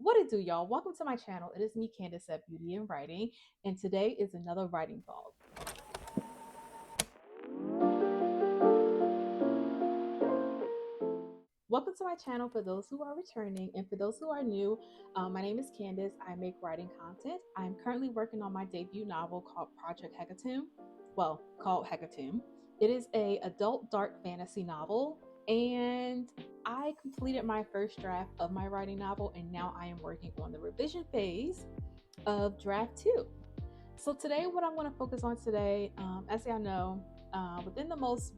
What it do, y'all? Welcome to my channel. It is me, Candace at Beauty and Writing, and today is another writing vlog. Welcome to my channel for those who are returning, and for those who are new, my name is Candace. I make writing content. I'm currently working on my debut novel called Project Hecatomb. Well, called Hecatomb. It is a adult dark fantasy novel, and I completed my first draft of my writing novel, and now I am working on the revision phase of draft 2. So today, what I'm going to focus on today, as y'all know, within the most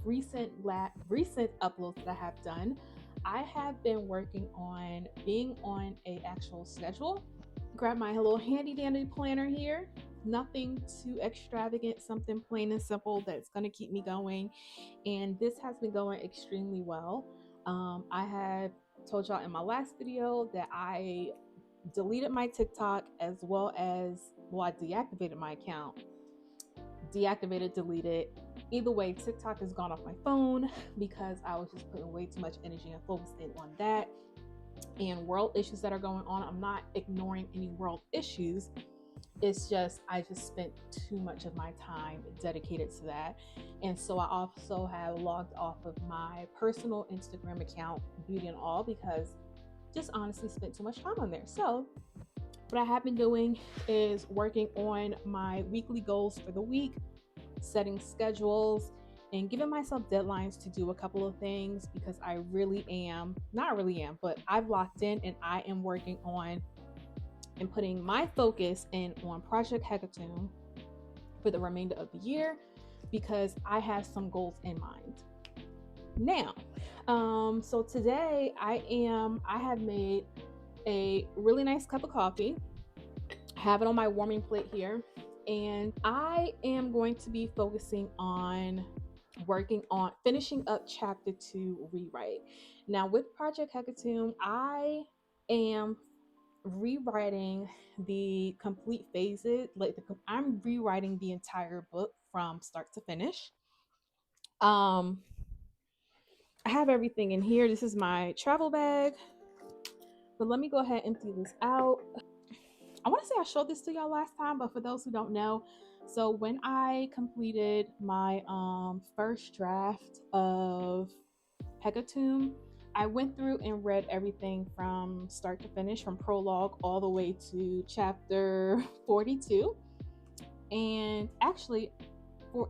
recent uploads that I have done, I have been working on being on a actual schedule. Grab my little handy dandy planner here. Nothing too extravagant, something plain and simple that's going to keep me going. And this has been going extremely well. I have told y'all in my last video that I deleted my TikTok, as well as, well, I deactivated my account. Deactivated, deleted. Either way, TikTok has gone off my phone because I was just putting way too much energy and focus in on that and world issues that are going on. I'm not ignoring any world issues. It's just I just spent too much of my time dedicated to that. And so I also have logged off of my personal Instagram account, Beauty and All, because just honestly spent too much time on there. So what I have been doing is working on my weekly goals for the week, setting schedules, and giving myself deadlines to do a couple of things, because I really am, not really am, but I've locked in and I am working on and putting my focus in on Project Hecatomb for the remainder of the year, because I have some goals in mind. Now, so today I have made a really nice cup of coffee, have it on my warming plate here, and I am going to be focusing on working on finishing up chapter 2 rewrite. Now with Project Hecatomb, I am rewriting the complete phases, I'm rewriting the entire book from start to finish. I have everything in here. This is my travel bag, but let me go ahead and empty this out. I want to say I showed this to y'all last time, but for those who don't know, so when I completed my first draft of Hecatomb, I went through and read everything from start to finish, from prologue all the way to chapter 42. And actually,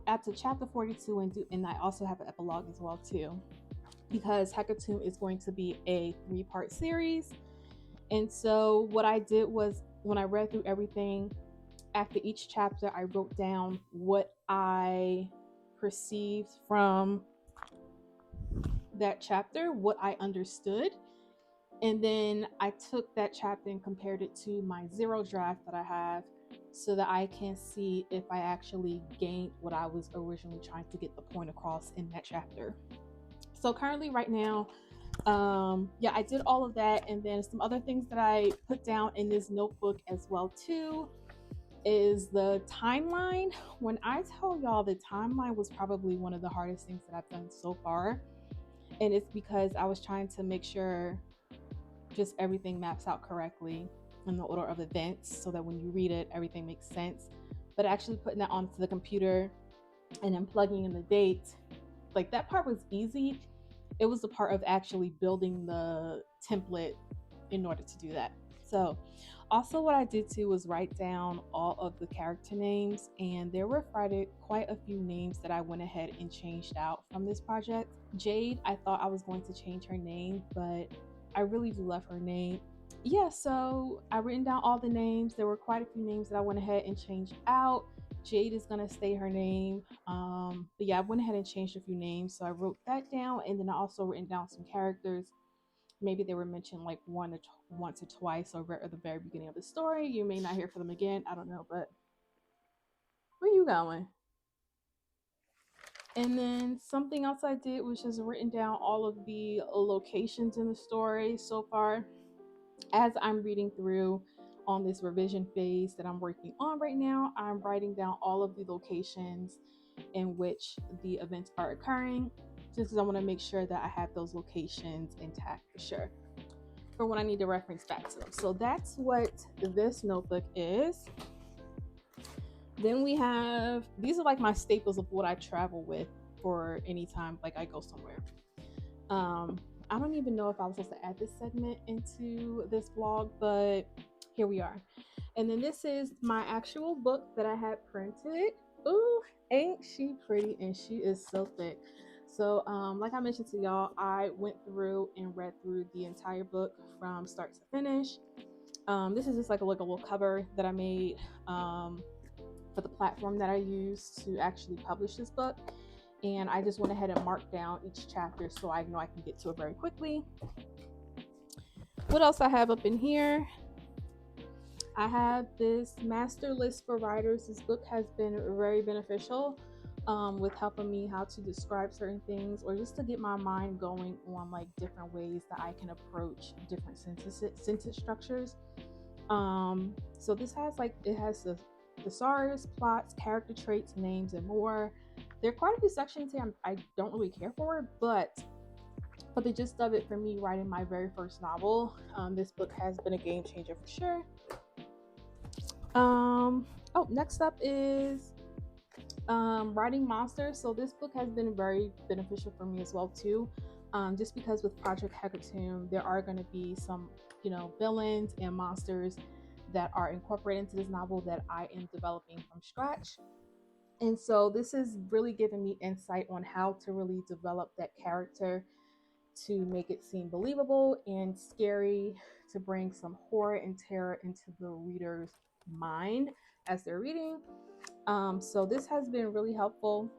after chapter 42, and I also have an epilogue as well too, because Hecatomb is going to be a 3-part series. And so what I did was, when I read through everything, after each chapter, I wrote down what I perceived from that chapter, what I understood. And then I took that chapter and compared it to my 0 draft that I have, so that I can see if I actually gained what I was originally trying to get the point across in that chapter. So currently right now, yeah, I did all of that. And then some other things that I put down in this notebook as well too is the timeline. When I tell y'all, the timeline was probably one of the hardest things that I've done so far, and it's because I was trying to make sure just everything maps out correctly in the order of events, so that when you read it, everything makes sense. But actually putting that onto the computer and then plugging in the date, like, that part was easy. It was the part of actually building the template in order to do that. So also what I did too was write down all of the character names, and there were quite a few names that I went ahead and changed out from this project. Jade, I thought I was going to change her name, but I really do love her name. Yeah, so I written down all the names. There were quite a few names that I went ahead and changed out. Jade is gonna stay her name. But yeah, I went ahead and changed a few names. So I wrote that down, and then I also written down some characters. Maybe they were mentioned like once or twice over at the very beginning of the story. You may not hear from them again. I don't know, but where you going? And then something else I did was just written down all of the locations in the story so far. As I'm reading through on this revision phase that I'm working on right now, I'm writing down all of the locations in which the events are occurring, just because I want to make sure that I have those locations intact for sure. for when I need to reference back to them. So that's what this notebook is. Then we have, these are like my staples of what I travel with for any time like I go somewhere. I don't even know if I was supposed to add this segment into this vlog, but here we are. And then this is my actual book that I had printed. Ooh, ain't she pretty? And she is so thick. So like I mentioned to y'all, I went through and read through the entire book from start to finish. This is just like a little cover that I made for the platform that I use to actually publish this book. And I just went ahead and marked down each chapter so I know I can get to it very quickly. What else I have up in here? I have this master list for writers. This book has been very beneficial with helping me how to describe certain things, or just to get my mind going on like different ways that I can approach different sentence structures. So this has it has the thesaurus, plots, character traits, names, and more. There are quite a few sections here I don't really care for, but the gist of it for me writing my very first novel, this book has been a game changer for sure. Next up is writing monsters. So this book has been very beneficial for me as well too. Just because with Project Hecatomb, there are going to be some, villains and monsters that are incorporated into this novel that I am developing from scratch. And so this is really giving me insight on how to really develop that character to make it seem believable and scary, to bring some horror and terror into the reader's mind as they're reading. So this has been really helpful.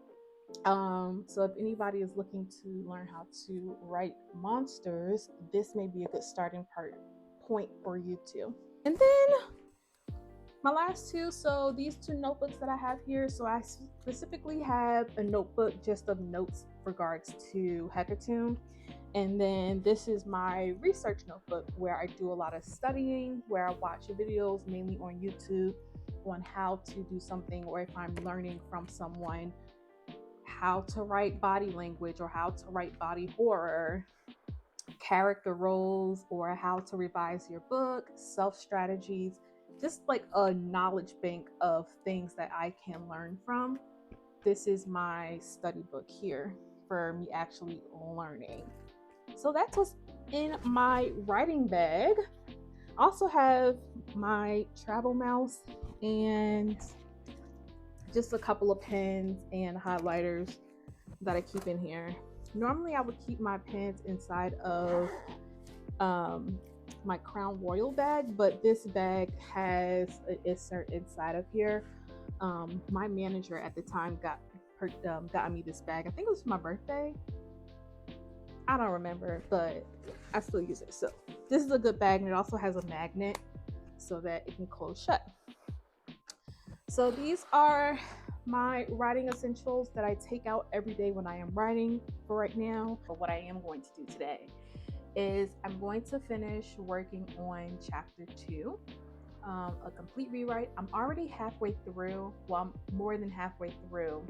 So if anybody is looking to learn how to write monsters, this may be a good starting point for you too. And then my last two, so these two notebooks that I have here, so I specifically have a notebook just of notes regards to Hecatomb. And then this is my research notebook where I do a lot of studying, where I watch videos mainly on YouTube on how to do something, or if I'm learning from someone how to write body language or how to write body horror, character roles, or how to revise your book, self strategies, just like a knowledge bank of things that I can learn from. This is my study book here for me actually learning. So that's what's in my writing bag. I also have my travel mouse and just a couple of pens and highlighters that I keep in here. Normally I would keep my pens inside of my Crown Royal bag, but this bag has an insert inside of here. My manager at the time got me this bag. I think it was my birthday. I don't remember, but I still use it. So this is a good bag, and it also has a magnet so that it can close shut. So these are my writing essentials that I take out every day when I am writing for right now. But what I am going to do today is I'm going to finish working on chapter 2, a complete rewrite. I'm already halfway through. Well, I'm more than halfway through.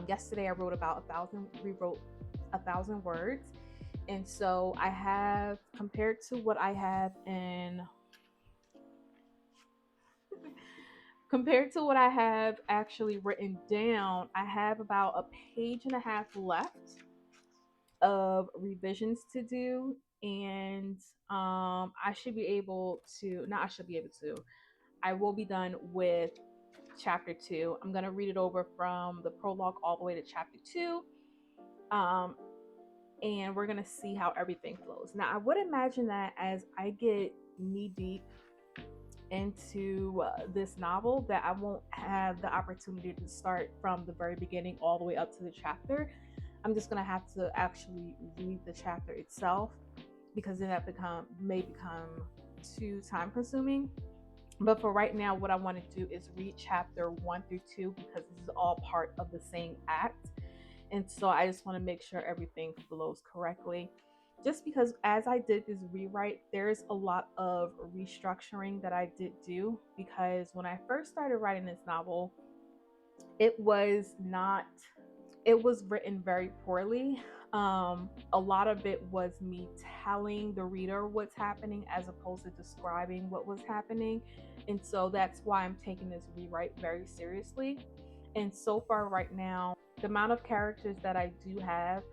Yesterday I wrote about 1,000 words, and so I have, compared to what I have actually written down, I have about a page and a half left of revisions to do, and I will be done with chapter 2. I'm going to read it over from the prologue all the way to chapter 2. And we're going to see how everything flows. Now, I would imagine that as I get knee deep into this novel, that I won't have the opportunity to start from the very beginning all the way up to the chapter. I'm just going to have to actually read the chapter itself, because then that may become too time consuming. But for right now, what I want to do is read chapter 1 through 2, because this is all part of the same act. And so I just want to make sure everything flows correctly. Just because as I did this rewrite, there's a lot of restructuring that I did do, because when I first started writing this novel, it was not it was written very poorly. A lot of it was me telling the reader what's happening as opposed to describing what was happening. And so that's why I'm taking this rewrite very seriously. And so far, right now, the amount of characters that I do have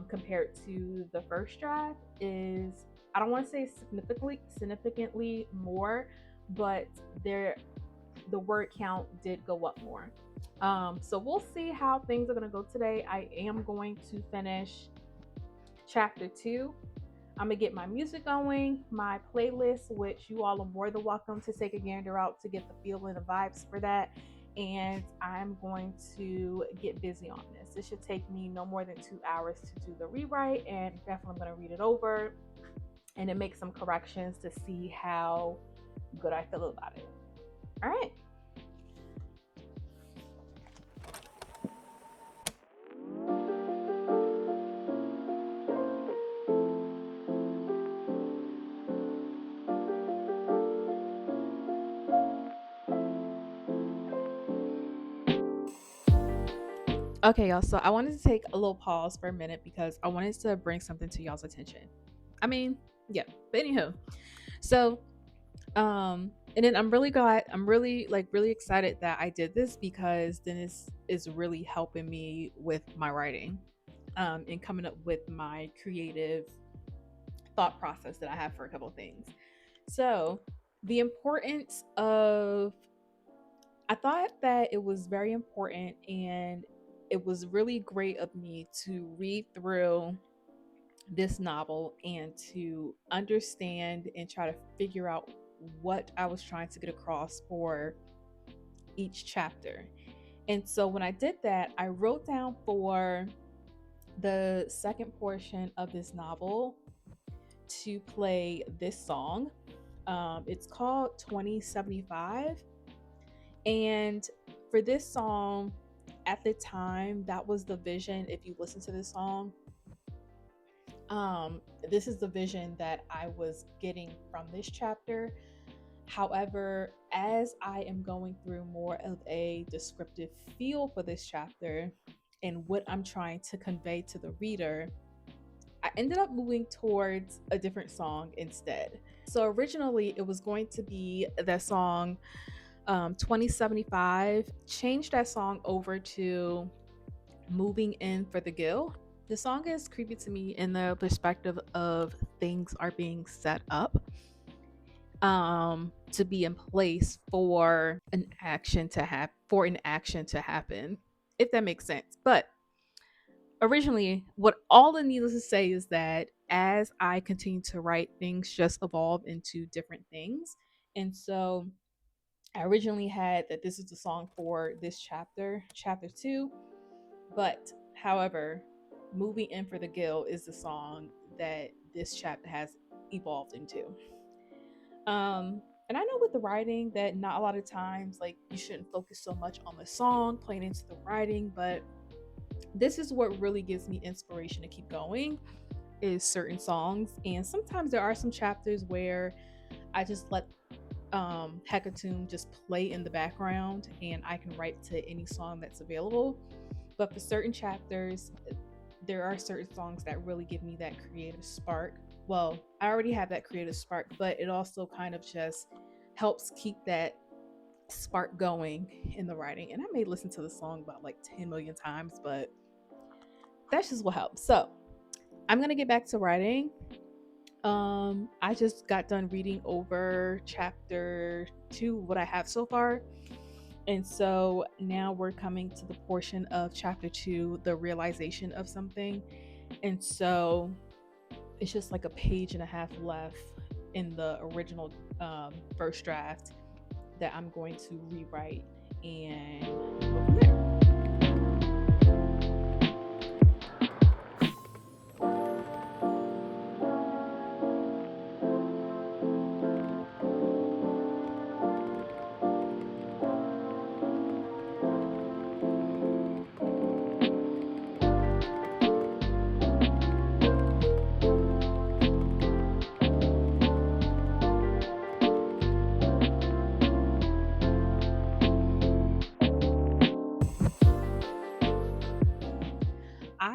compared to the first draft is, I don't want to say significantly more, but the word count did go up more. So we'll see how things are going to go today. I am going to finish chapter 2. I'm going to get my music going, my playlist, which you all are more than welcome to take a gander out to get the feel and the vibes for that. And I'm going to get busy on this. This should take me no more than 2 hours to do the rewrite, and definitely I'm going to read it over and then make some corrections to see how good I feel about it. All right. Okay, y'all. So I wanted to take a little pause for a minute because I wanted to bring something to y'all's attention. I mean, yeah. But anywho, so and then I'm really glad, I'm really really excited that I did this, because then this is really helping me with my writing, and coming up with my creative thought process that I have for a couple of things. So the importance of, I thought that it was very important, and it was really great of me to read through this novel and to understand and try to figure out what I was trying to get across for each chapter. And so when I did that, I wrote down for the second portion of this novel to play this song. It's called 2075. And for this song, at the time, that was the vision. If you listen to this song, this is the vision that I was getting from this chapter. However, as I am going through more of a descriptive feel for this chapter and what I'm trying to convey to the reader, I ended up moving towards a different song instead. So originally it was going to be that song 2075, changed that song over to Moving In for the Gill. The song is creepy to me in the perspective of things are being set up to be in place for an action to happen, if that makes sense. But originally, what all the needless to say is that as I continue to write, things just evolve into different things. And so I originally had that this is the song for this chapter 2, but however, Moving In for the Gill is the song that this chapter has evolved into. And I know with the writing that not a lot of times, like, you shouldn't focus so much on the song playing into the writing, but this is what really gives me inspiration to keep going, is certain songs. And sometimes there are some chapters where I just let Hecatomb just play in the background and I can write to any song that's available. But for certain chapters, there are certain songs that really give me that creative spark. Well, I already have that creative spark, but it also kind of just helps keep that spark going in the writing. And I may listen to the song about like 10 million times, but that's just what helps. So I'm going to get back to writing. I just got done reading over chapter 2, what I have so far. And so now we're coming to the portion of chapter 2, the realization of something. And so it's just like a page and a half left in the original first draft that I'm going to rewrite and go from there.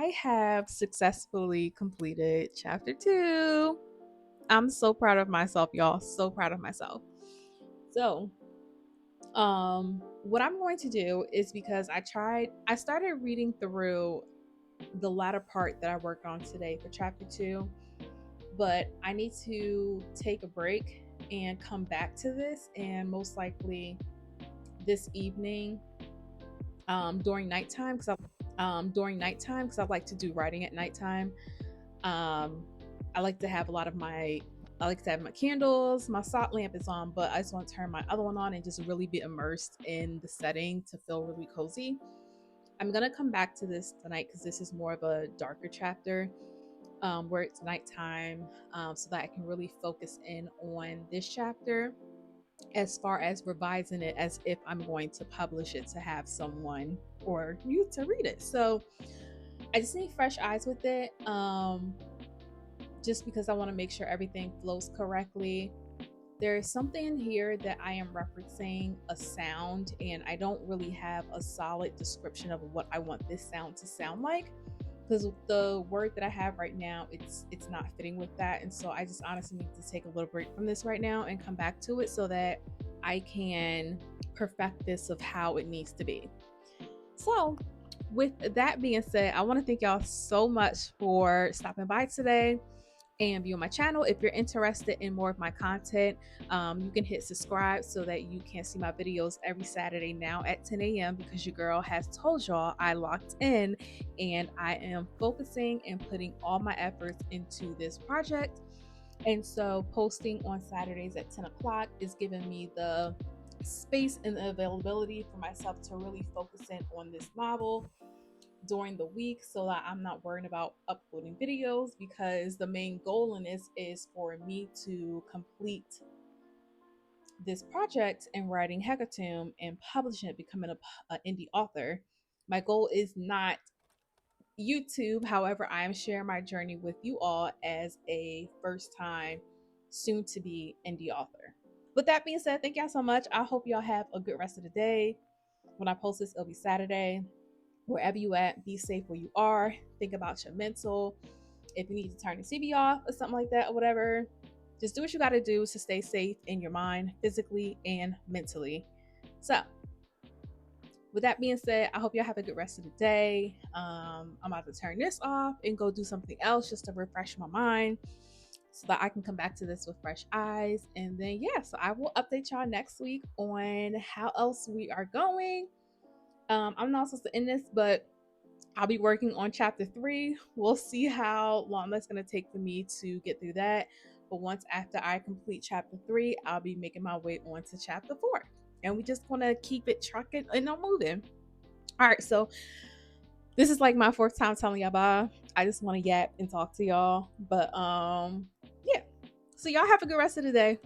I have successfully completed chapter 2. I'm so proud of myself, y'all. So proud of myself. So, what I'm going to do is, because I started reading through the latter part that I worked on today for chapter 2, but I need to take a break and come back to this, and most likely this evening, during nighttime, because I like to do writing at nighttime. um I like to have my candles. My salt lamp is on, but I just want to turn my other one on and just really be immersed in the setting to feel really cozy. I'm gonna come back to this tonight because this is more of a darker chapter, where it's nighttime, so that I can really focus in on this chapter as far as revising it as if I'm going to publish it to have someone or you to read it. So I just need fresh eyes with it, just because I want to make sure everything flows correctly. There is something in here that I am referencing a sound, and I don't really have a solid description of what I want this sound to sound like, because the word that I have right now, it's not fitting with that. And so I just honestly need to take a little break from this right now and come back to it so that I can perfect this of how it needs to be. So with that being said, I want to thank y'all so much for stopping by today and viewing my channel. If you're interested in more of my content, you can hit subscribe so that you can see my videos every Saturday now at 10 a.m. because your girl has told y'all I locked in and I am focusing and putting all my efforts into this project. And so posting on Saturdays at 10 o'clock is giving me the space and the availability for myself to really focus in on this novel during the week, so that I'm not worrying about uploading videos, because the main goal in this is for me to complete this project and writing Hecatomb and publishing it, becoming an indie author. My goal is not YouTube. However, I am sharing my journey with you all as a first time, soon to be indie author. With that being said, thank y'all so much. I hope y'all have a good rest of the day. When I post this, it'll be Saturday. Wherever you at, be safe where you are. Think about your mental. If you need to turn the TV off or something like that or whatever, just do what you got to do to stay safe in your mind, physically and mentally. So with that being said, I hope y'all have a good rest of the day. I'm about to turn this off and go do something else just to refresh my mind so that I can come back to this with fresh eyes. And then, yeah, so I will update y'all next week on how else we are going. I'm not supposed to end this, but I'll be working on chapter 3. We'll see how long that's going to take for me to get through that. But once after I complete chapter 3, I'll be making my way on to chapter 4. And we just want to keep it trucking and not moving. All right, so this is like my fourth time telling y'all bye. I just want to yap and talk to y'all. But yeah. So y'all have a good rest of the day.